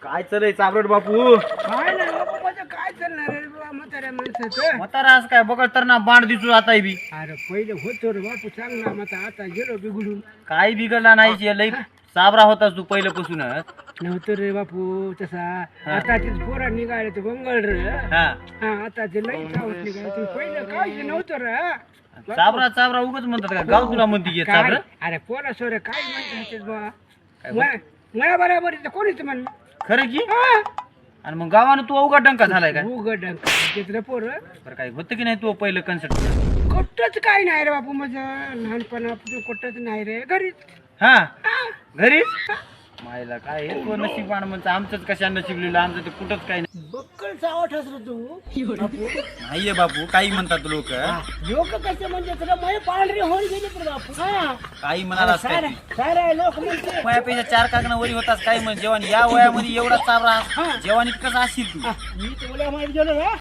काय चालय चाबरट बापू? काय नाही बाबा माझं काय चालणार रे बाबा म्हाताऱ्या माणसाचं. म्हातारा आज काय बघत तर ना बांड दिसू आता बी. अरे पहिले होतो रे बापू चांगला मग आता गेलो बिघडून. काही बिघडला नाही लई साबरा होतास तू पहिल्यापासूनच. नव्हतं रे बापू तसा. आताचीच पोरा निघाले ते बंगळ रे. हा हा आताचे लई चावत निघाले पहिलं काय नव्हतं रे. चाबरा चाबरा उगाच म्हणतात का? गाव तुला म्हणते की काय? चाबर? अरे पोरा सोर काय म्हणतात बाबा मला बरोबर कोणीच म्हण खरं की? आणि मग गावानं तू अवघड डंका झालाय का? उघड तिथलं पोर बरं काय होतं की नाही तू पहिलं कन्सर्ट? कुठंच काय नाही रे बापू माझं लहानपणापासून कुठंच नाही रे घरीच. हा घरीच मायला काय हे तू नशीबवान म्हणतं. आमचंच कशा नशीबलेलं आमचं ते कुठंच काही नाही. बक्कल सावठ रे तू. नाहीये बापू काही म्हणतात लोक. लोक कसे म्हणजे तुला माझे पांढरे होऊन गेले तर बापू. काही म्हणालास काय ते? सारे लोक म्हणजे वयापेक्षा 4 काकणं वरी होतास काय म्हण जेवण या वयामध्ये एवढा चाबरा जेवण इतकंच असेल तू. मी तुला माहिती गेलो ना